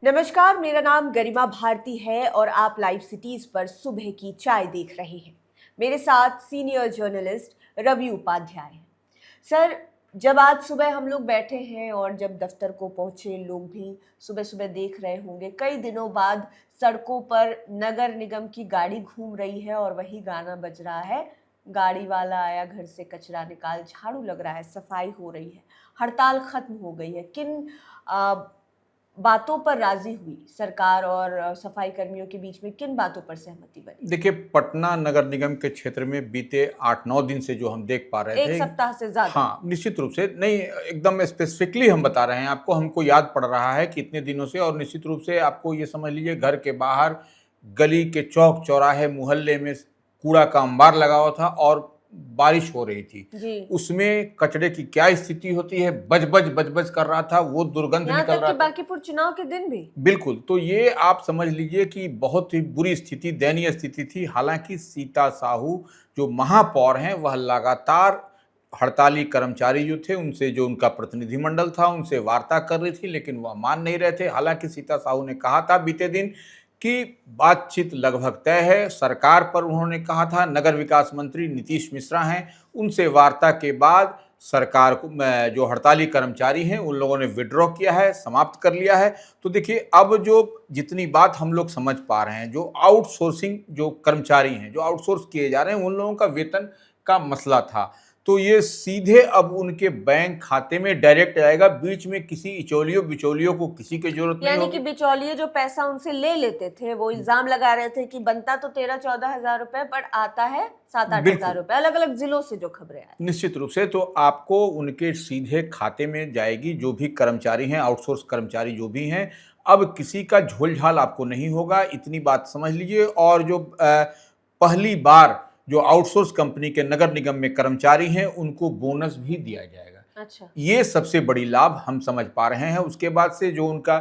नमस्कार, मेरा नाम गरिमा भारती है और आप लाइव सिटीज पर सुबह की चाय देख रहे हैं। मेरे साथ सीनियर जर्नलिस्ट रवि उपाध्याय हैं। सर, जब आज सुबह हम लोग बैठे हैं और जब दफ्तर को पहुंचे, लोग भी सुबह सुबह देख रहे होंगे, कई दिनों बाद सड़कों पर नगर निगम की गाड़ी घूम रही है और वही गाना बज रहा है। गाड़ी वाला आया, घर से कचरा निकाल, झाड़ू लग रहा है, सफाई हो रही है, हड़ताल खत्म हो गई है। किन बातों पर राजी हुई सरकार और सफाई कर्मियों के बीच में, किन बातों पर सहमति बनी? देखिए, पटना नगर निगम के क्षेत्र में बीते 8-9 दिन से जो हम देख पा रहे थे, एक सप्ताह से ज्यादा। हाँ, निश्चित रूप से नहीं, एकदम स्पेसिफिकली हम बता रहे हैं आपको, हमको याद पड़ रहा है कि इतने दिनों से। और निश्चित रूप से आपको ये समझ लीजिए, घर के बाहर, गली के चौक चौराहे मोहल्ले में कूड़ा का अंबार लगा हुआ था और बारिश हो रही थी। जी। उसमें कचरे की क्या स्थिति होती है, बज बज कर रहा था, वो दुर्गंध यहाँ निकल तक रहा कि था। बांकीपुर चुनाव के दिन भी। बिल्कुल, तो ये आप समझ लीजिए कि बहुत ही बुरी स्थिति, दयनीय स्थिति थी। हालांकि सीता साहू जो महापौर हैं, वह लगातार हड़ताली कर्मचारी जो थे, उनसे, जो उनका प्रतिनिधिमंडल था, उनसे वार्ता कर रही थी, लेकिन वह मान नहीं रहे थे। हालांकि सीता साहू ने कहा था बीते दिन कि बातचीत लगभग तय है। सरकार पर उन्होंने कहा था, नगर विकास मंत्री नीतीश मिश्रा हैं, उनसे वार्ता के बाद सरकार को, जो हड़ताली कर्मचारी हैं, उन लोगों ने विड्रॉ किया है, समाप्त कर लिया है। तो देखिए, अब जो जितनी बात हम लोग समझ पा रहे हैं, जो आउटसोर्सिंग जो कर्मचारी हैं, जो आउटसोर्स किए जा रहे हैं, उन लोगों का वेतन का मसला था, तो ये सीधे अब उनके बैंक खाते में डायरेक्ट आएगा। बीच में किसी इचौलियों बिचौलियों को किसी की जरूरत नहीं यानी होगी। कि बिचौलिए जो पैसा उनसे ले लेते थे, वो इल्जाम लगा रहे थे कि बनता तो 13-14 हजार रुपए, पर आता है 7-8 हजार रुपए, अलग अलग जिलों से जो खबरें आई। निश्चित रूप से, तो आपको उनके सीधे खाते में जाएगी, जो भी कर्मचारी हैं, आउटसोर्स कर्मचारी जो भी हैं। अब किसी का झोल-झाल आपको नहीं होगा, इतनी बात समझ लीजिए। और जो पहली बार जो आउटसोर्स कंपनी के नगर निगम में कर्मचारी हैं, उनको बोनस भी दिया जाएगा। अच्छा। ये सबसे बड़ी लाभ हम समझ पा रहे हैं। उसके बाद से जो उनका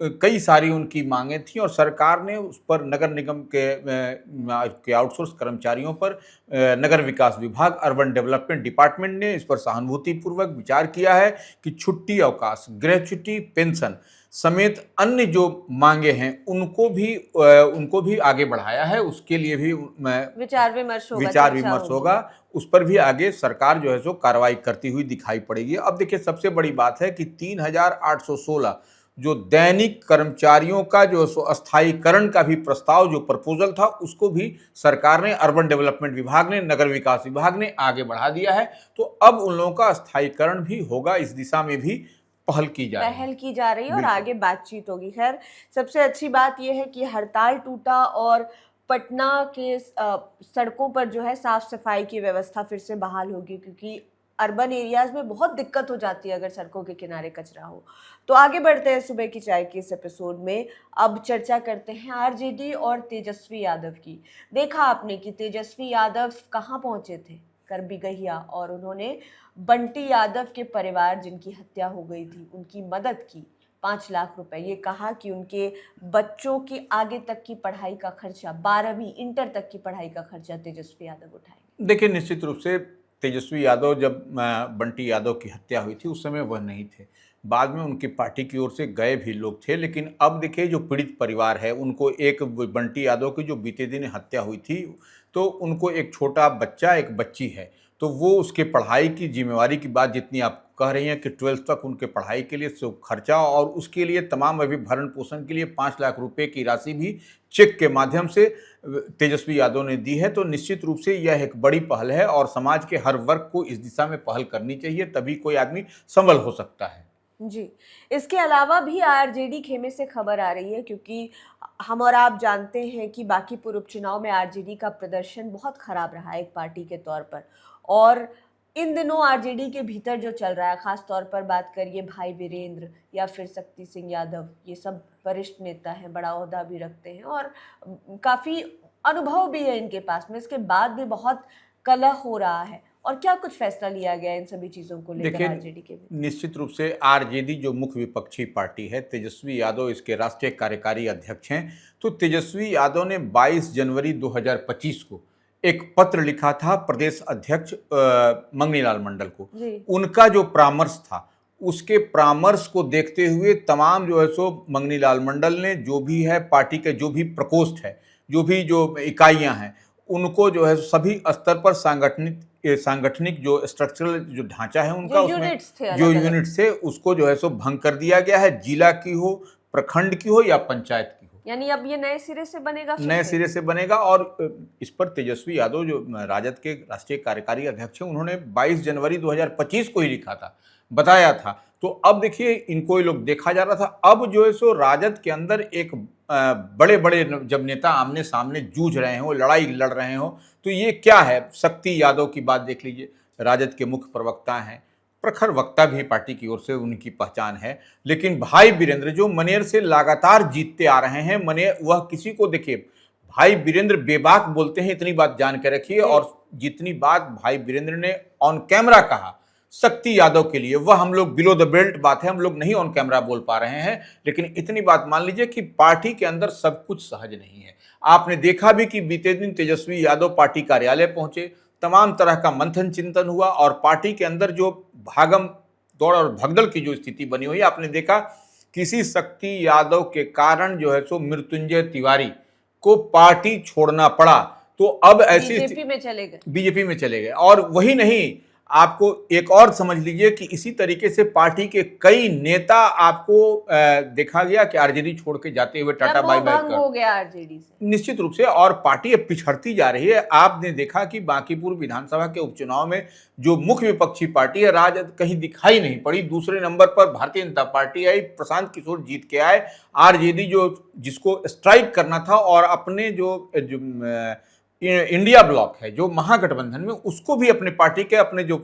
कई सारी उनकी मांगें थी, और सरकार ने उस पर, नगर निगम के आउटसोर्स कर्मचारियों पर, नगर विकास विभाग, अर्बन डेवलपमेंट डिपार्टमेंट ने इस पर सहानुभूतिपूर्वक विचार किया है कि छुट्टी अवकाश, गृह छुट्टी, पेंशन समेत अन्य जो मांगे हैं, उनको भी आगे बढ़ाया है। उसके लिए भी विचार विमर्श होगा, विचार चर्चा विमर्श होगी। होगा। उस पर भी आगे सरकार जो है सो कार्रवाई करती हुई दिखाई पड़ेगी। अब देखिए, सबसे बड़ी बात है कि 3816 जो दैनिक कर्मचारियों का जो अस्थायीकरण का भी प्रस्ताव, जो प्रपोजल था, उसको भी सरकार ने, अर्बन डेवलपमेंट विभाग ने, नगर विकास विभाग ने आगे बढ़ा दिया है। तो अब उन लोगों का अस्थायीकरण भी होगा। इस दिशा में भी पहल की जा रही है और आगे बातचीत होगी। खैर, सबसे अच्छी बात यह है कि हड़ताल टूटा और पटना के सड़कों पर जो है साफ सफाई की व्यवस्था फिर से बहाल होगी, क्योंकि अर्बन एरियाज में बहुत दिक्कत हो जाती है अगर सड़कों के किनारे कचरा हो। तो आगे बढ़ते हैं सुबह की चाय के इस एपिसोड में। अब चर्चा करते हैं आरजेडी और तेजस्वी यादव की। देखा आपने कि तेजस्वी यादव कहाँ पहुंचे थे, कर भी गहिया, और उन्होंने बंटी यादव के परिवार, जिनकी हत्या हो गई थी, उनकी मदद की। 5 लाख रुपए, ये कहा कि उनके बच्चों की आगे तक की पढ़ाई का खर्चा, 12वीं इंटर तक की पढ़ाई का खर्चा तेजस्वी यादव उठाएंगे। देखिए, निश्चित रूप से तेजस्वी यादव, जब बंटी यादव की हत्या हुई थी, उस समय वह नहीं थे। बाद में उनकी पार्टी की ओर से गए भी लोग थे। लेकिन अब देखिए, जो पीड़ित परिवार है, उनको, एक बंटी यादव की जो बीते दिन हत्या हुई थी, तो उनको एक छोटा बच्चा, एक बच्ची है। तो वो उसके पढ़ाई की जिम्मेवारी की बात, जितनी आप कह रही हैं कि 12th तक उनके पढ़ाई के लिए सब खर्चा, और उसके लिए तमाम अभी भरण पोषण के लिए 5 लाख रुपए की राशि भी चेक के माध्यम से तेजस्वी यादव ने दी है। तो निश्चित रूप से यह एक बड़ी पहल है, और समाज के हर वर्ग को इस दिशा में पहल करनी चाहिए, तभी कोई आदमी संभल हो सकता है। जी। इसके अलावा भी आरजेडी खेमे से खबर आ रही है, क्योंकि हम और आप जानते हैं कि बांकीपुर उपचुनाव में आरजेडी का प्रदर्शन बहुत खराब रहा एक पार्टी के तौर पर। और इन दिनों आरजेडी के भीतर जो चल रहा है, खास तौर पर बात करिए भाई वीरेंद्र या फिर शक्ति सिंह यादव, ये सब वरिष्ठ नेता हैं, बड़ा ओहदा भी रखते हैं और काफी अनुभव भी है इनके पास में। इसके बाद भी बहुत कलह हो रहा है, और क्या कुछ फैसला लिया गया इन सभी चीजों को लेकर आरजेडी के? निश्चित रूप से आरजेडी जो मुख्य विपक्षी पार्टी है, तेजस्वी यादव इसके राष्ट्रीय कार्यकारी अध्यक्ष हैं। तो तेजस्वी यादव ने 22 जनवरी 2025 को एक पत्र लिखा था प्रदेश अध्यक्ष मंगनी लाल मंडल को। उनका जो परामर्श था, उसके परामर्श को देखते हुए तमाम जो है सो मंगनी लाल मंडल ने जो भी है पार्टी के जो भी प्रकोष्ठ है, जो इकाइयां हैं, उनको जो है सभी स्तर पर सांगठनिक जो स्ट्रक्चरल जो ढांचा है उनका, जो उसमें यूनिट्स थे जो अलग-अलग। यूनिट्स थे उसको जो है सो भंग कर दिया गया है, जिला की हो, प्रखंड की हो या पंचायत की हो। यानी अब ये नए सिरे से बनेगा, फिर नए से? सिरे से बनेगा। और इस पर तेजस्वी यादव जो राजद के राष्ट्रीय कार्यकारी अध्यक्ष हैं, उन्होंने 22 जनवरी 2025 को ही लिखा था, बताया था। तो अब देखिए इनको ये लोग देखा जा रहा था। अब जो है सो राजद के अंदर एक बड़े बड़े जब नेता आमने सामने जूझ रहे हो, लड़ाई लड़ रहे हो, तो ये क्या है। शक्ति यादव की बात देख लीजिए, राजद के मुख्य प्रवक्ता हैं, प्रखर वक्ता भी पार्टी की ओर से उनकी पहचान है। लेकिन भाई वीरेंद्र जो मनेर से लगातार जीतते आ रहे हैं, मनेर वह किसी को देखिए, भाई वीरेंद्र बेबाक बोलते हैं, इतनी बात जान के रखिए। और जितनी बात भाई वीरेंद्र ने ऑन कैमरा कहा शक्ति यादव के लिए, वह हम लोग बिलो द बेल्ट बात है, हम लोग नहीं ऑन कैमरा बोल पा रहे हैं। लेकिन इतनी बात मान लीजिए कि पार्टी के अंदर सब कुछ सहज नहीं है। आपने देखा भी कि बीते दिन तेजस्वी यादव पार्टी कार्यालय पहुंचे, तमाम तरह का मंथन चिंतन हुआ और पार्टी के अंदर जो भागम दौड़ और भगदड़ की जो स्थिति बनी हुई है, आपने देखा किसी शक्ति यादव के कारण जो है सो मृत्युंजय तिवारी को पार्टी छोड़ना पड़ा। तो अब ऐसी बीजेपी में चले गए। बीजेपी में चले गए। और वही नहीं, आपको एक और समझ लीजिए कि इसी तरीके से पार्टी के कई नेता आपको देखा गया कि आरजेडी छोड़ के जाते हुए टाटा बाय बाय कर हो गया आरजेडी से, निश्चित रूप से। और पार्टी अब पिछड़ती जा रही है। आपने देखा कि बांकीपुर विधानसभा के उपचुनाव में जो मुख्य विपक्षी पार्टी है राजद कहीं दिखाई नहीं पड़ी। दूसरे नंबर पर भारतीय जनता पार्टी आई, प्रशांत किशोर जीत के आए। आरजेडी जो जिसको स्ट्राइक करना था और अपने जो इंडिया ब्लॉक है जो महागठबंधन में, उसको भी अपने पार्टी के अपने जो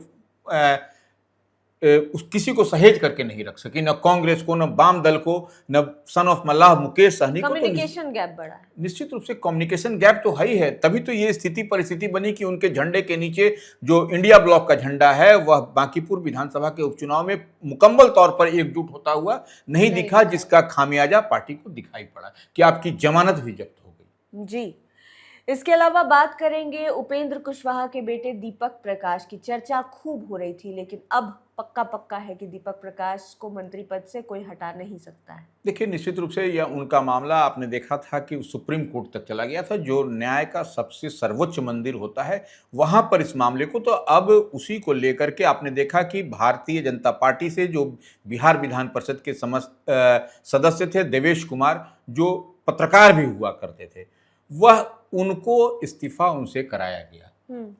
उस किसी को सहेज करके नहीं रख सकी, न कांग्रेस को, न वाम दल को, न सन ऑफ मल्लाह मुकेश सहनी को। कम्युनिकेशन गैप बढ़ा है। निश्चित रूप से कम्युनिकेशन गैप तो है ही है। तभी तो ये स्थिति परिस्थिति बनी कि उनके झंडे के नीचे जो इंडिया ब्लॉक का झंडा है वह बांकीपुर विधानसभा के उपचुनाव में मुकम्मल तौर पर एकजुट होता हुआ नहीं दिखा, जिसका खामियाजा पार्टी को दिखाई पड़ा कि आपकी जमानत भी जब्त हो गई। जी, इसके अलावा बात करेंगे उपेंद्र कुशवाहा के बेटे दीपक प्रकाश की। चर्चा खूब हो रही थी, लेकिन अब पक्का है कि दीपक प्रकाश को मंत्री पद से कोई हटा नहीं सकता है। देखिए निश्चित रूप से यह उनका मामला आपने देखा था कि सुप्रीम कोर्ट तक चला गया था, जो न्याय का सबसे सर्वोच्च मंदिर होता है वहां पर इस मामले को। तो अब उसी को लेकर के आपने देखा कि भारतीय जनता पार्टी से जो बिहार विधान परिषद के सदस्य थे देवेश कुमार, जो पत्रकार भी हुआ करते थे, वह उनको इस्तीफा उनसे कराया गया।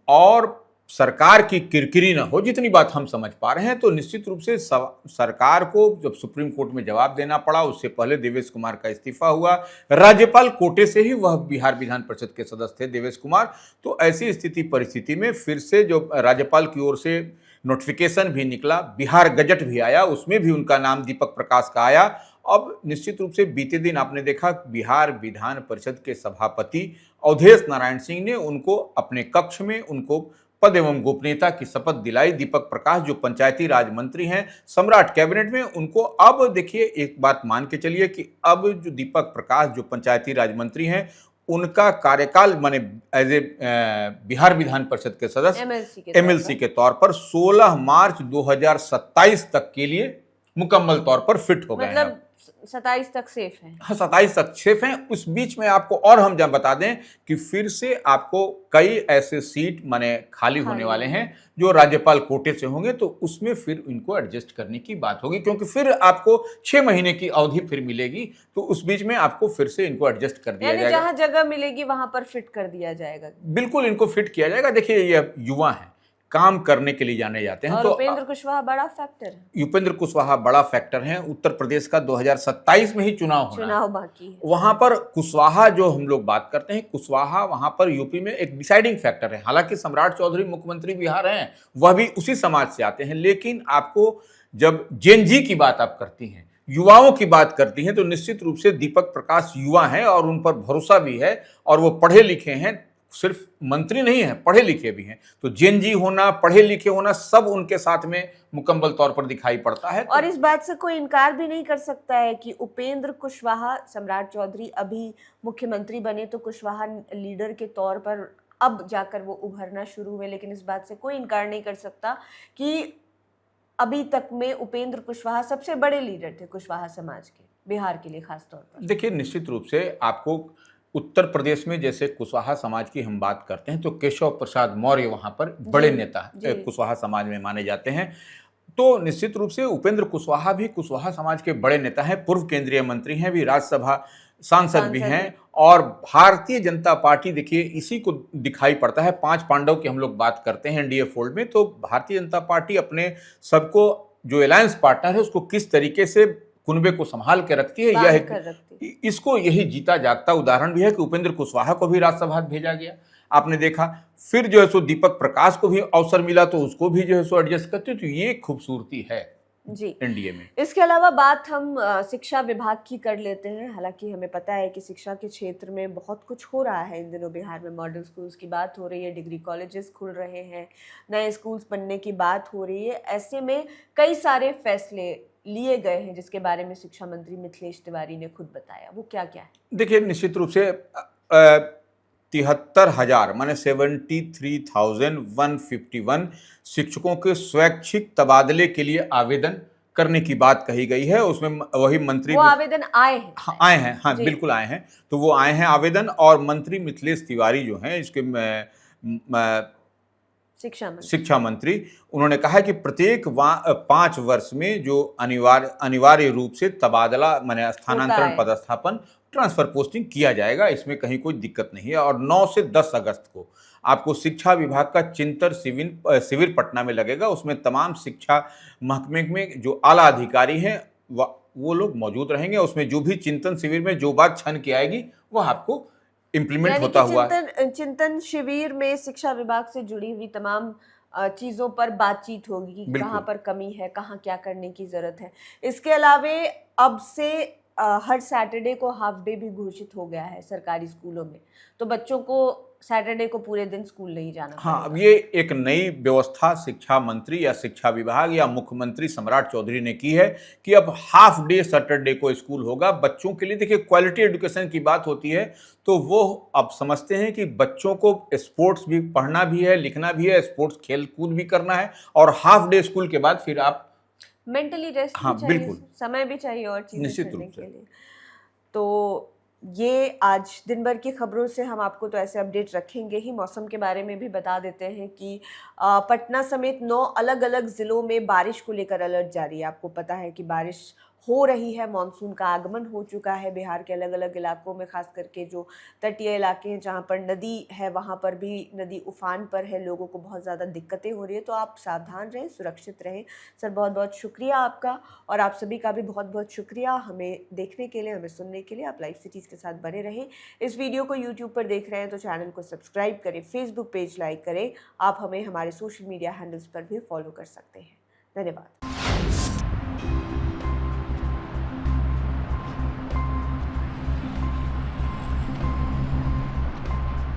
और सरकार की किरकिरी न हो, जितनी बात हम समझ पा रहे हैं, तो निश्चित रूप से सरकार को जब सुप्रीम कोर्ट में जवाब देना पड़ा, उससे पहले देवेश कुमार का इस्तीफा हुआ। राज्यपाल कोटे से ही वह बिहार विधान परिषद के सदस्य थे देवेश कुमार। तो ऐसी स्थिति परिस्थिति में फिर से जो राज्यपाल की ओर से नोटिफिकेशन भी निकला, बिहार गजट भी आया, उसमें भी उनका नाम दीपक प्रकाश का आया। अब निश्चित रूप से बीते दिन आपने देखा बिहार विधान परिषद के सभापति अवधेश नारायण सिंह ने उनको अपने कक्ष में उनको पद एवं गोपनीयता की शपथ दिलाई। दीपक प्रकाश जो पंचायती राज मंत्री हैं सम्राट कैबिनेट में, उनको अब देखिए एक बात मान के चलिए कि अब जो दीपक प्रकाश जो पंचायती राज मंत्री हैं, उनका कार्यकाल माने एज ए बिहार विधान परिषद के सदस्य एमएलसी के तौर पर 16 मार्च 2027 तक के लिए मुकम्मल तौर पर फिट हो गए हैं। 27 तक सेफ है। हाँ, 27 तक सेफ हैं। उस बीच में आपको और हम जब बता दें कि फिर से आपको कई ऐसे सीट माने खाली होने वाले हैं जो राज्यपाल कोटे से होंगे, तो उसमें फिर इनको एडजस्ट करने की बात होगी, क्योंकि फिर आपको 6 महीने की अवधि फिर मिलेगी। तो उस बीच में आपको फिर से इनको एडजस्ट कर दिया जाएगा, जहां जगह मिलेगी वहां पर फिट कर दिया जाएगा। बिल्कुल इनको फिट किया जाएगा। देखिए ये युवा है, काम करने के लिए जाने जाते हैं। और तो उपेंद्र कुशवाहा बड़ा फैक्टर है। उपेंद्र कुशवाहा बड़ा फैक्टर हैं। उत्तर प्रदेश का 2027 में ही चुनाव बाकी है। वहां पर कुशवाहा जो हम लोग बात करते हैं, कुशवाहा वहां पर यूपी में एक डिसाइडिंग फैक्टर है। हालांकि सम्राट चौधरी मुख्यमंत्री बिहार हैं, वह भी उसी समाज से आते हैं, लेकिन आपको जब जेनजी की बात आप करती हैं, युवाओं की बात करती हैं, तो निश्चित रूप से दीपक प्रकाश युवा हैं और उन पर भरोसा भी है और वो पढ़े लिखे हैं, सिर्फ मंत्री नहीं है, पढ़े लिखे भी हैं। तो जेनजी होना, पढ़े लिखे होना, सब उनके साथ में मुकम्मल तौर पर दिखाई पड़ता है। और इस बात से कोई इनकार भी नहीं कर सकता है कि उपेंद्र कुशवाहा, सम्राट चौधरी अभी मुख्यमंत्री बने तो कुशवाहा लीडर के तौर पर अब जाकर वो उभरना शुरू हुए, लेकिन इस बात से कोई इनकार नहीं कर सकता कि अभी तक में उपेंद्र कुशवाहा सबसे बड़े लीडर थे कुशवाहा समाज के, बिहार के लिए खास तौर पर। देखिए, निश्चित रूप से आपको उत्तर प्रदेश में जैसे कुशवाहा समाज की हम बात करते हैं तो केशव प्रसाद मौर्य वहां पर बड़े नेता कुशवाहा समाज में माने जाते हैं। तो निश्चित रूप से उपेंद्र कुशवाहा भी कुशवाहा समाज के बड़े नेता हैं, पूर्व केंद्रीय मंत्री हैं, भी राज्यसभा सांसद भी हैं। और भारतीय जनता पार्टी, देखिए इसी को दिखाई पड़ता है, 5 पांडव की हम लोग बात करते हैं एनडीए फोल्ड में, तो भारतीय जनता पार्टी अपने सबको जो अलायंस पार्टनर है उसको किस तरीके से कुनबे को संभाल के रखती है, यह इसको यही जीता जागता उदाहरण भी है कि उपेंद्र कुशवाहा को भी राज्यसभा भेजा गया, आपने देखा। फिर जो है सो दीपक प्रकाश को भी अवसर मिला तो उसको भी जो है सो एडजस्ट करते, तो ये खूबसूरती है जी एनडीए में। इसके अलावा बात हम शिक्षा विभाग की कर लेते हैं। हालांकि हमें पता है कि शिक्षा के क्षेत्र में बहुत कुछ हो रहा है इन दिनों बिहार में। मॉडल स्कूल्स की बात हो रही है, डिग्री कॉलेजेस खुल रहे हैं, नए स्कूल्स बनने की बात हो रही है। ऐसे में कई सारे फैसले लिए गए हैं जिसके बारे में शिक्षा मंत्री मिथिलेश तिवारी ने खुद बताया। वो क्या क्या है? देखिए, निश्चित रूप से 73,000 माने 73,151 शिक्षकों के स्वैच्छिक तबादले के लिए आवेदन करने की बात कही गई है। उसमें वही मंत्री वो आवेदन आए हैं। हाँ, आए हैं, हाँ बिल्कुल आए हैं। तो वो आए हैं आवेदन, और मंत्री मिथिलेश तिवारी जो हैं इसके शिक्षा मंत्री, उन्होंने कहा कि प्रत्येक 5 वर्ष में जो अनिवार्य रूप से तबादला माने स्थानांतरण, पदस्थापन, ट्रांसफर पोस्टिंग किया जाएगा, इसमें कहीं कोई दिक्कत नहीं है। और 9 से 10 अगस्त को आपको शिक्षा विभाग का चिंतन शिविर पटना में लगेगा। उसमें तमाम शिक्षा महकमे में जो आला अधिकारी हैं वो लोग मौजूद रहेंगे। उसमें जो भी चिंतन शिविर में जो बात छन के आएगी वह आपको इम्प्लीमेंट होता हुआ चिंतन शिविर में शिक्षा विभाग से जुड़ी हुई तमाम चीज़ों पर बातचीत होगी कि कहाँ पर कमी है, कहाँ क्या करने की ज़रूरत है। इसके अलावे अब से हर सैटरडे को हाफ डे भी घोषित हो गया है सरकारी स्कूलों में, तो बच्चों को सैटरडे को पूरे दिन स्कूल नहीं जाना। हाँ, अब ये एक नई व्यवस्था शिक्षा मंत्री या शिक्षा विभाग या मुख्यमंत्री सम्राट चौधरी ने की है कि अब हाफ डे सैटरडे को स्कूल होगा बच्चों के लिए। देखिए, क्वालिटी एजुकेशन की बात होती है तो वो अब समझते हैं कि बच्चों को स्पोर्ट्स भी पढ़ना भी है, लिखना भी है, स्पोर्ट्स खेल कूद भी करना है, और हाफ डे स्कूल के बाद फिर आप मेंटली रेस्ट हाँ, भी चाहिए, बिल्कुल समय भी चाहिए और चीजें करने के से। लिए। तो ये आज दिन भर की खबरों से हम आपको तो ऐसे अपडेट रखेंगे ही। मौसम के बारे में भी बता देते हैं कि पटना समेत 9 अलग अलग ज़िलों में बारिश को लेकर अलर्ट जारी है। आपको पता है कि बारिश हो रही है, मानसून का आगमन हो चुका है बिहार के अलग अलग इलाकों में, खास करके जो तटीय इलाके हैं जहाँ पर नदी है वहाँ पर भी नदी उफान पर है, लोगों को बहुत ज़्यादा दिक्कतें हो रही है। तो आप सावधान रहें, सुरक्षित रहें। सर, बहुत बहुत शुक्रिया आपका, और आप सभी का भी बहुत बहुत शुक्रिया हमें देखने के लिए, हमें सुनने के लिए। आप लाइव सिटीज़ के साथ बने रहें। इस वीडियो को यूट्यूब पर देख रहे हैं तो चैनल को सब्सक्राइब करें, फेसबुक पेज लाइक करें। आप हमें हमारे सोशल मीडिया हैंडल्स पर भी फॉलो कर सकते हैं। धन्यवाद।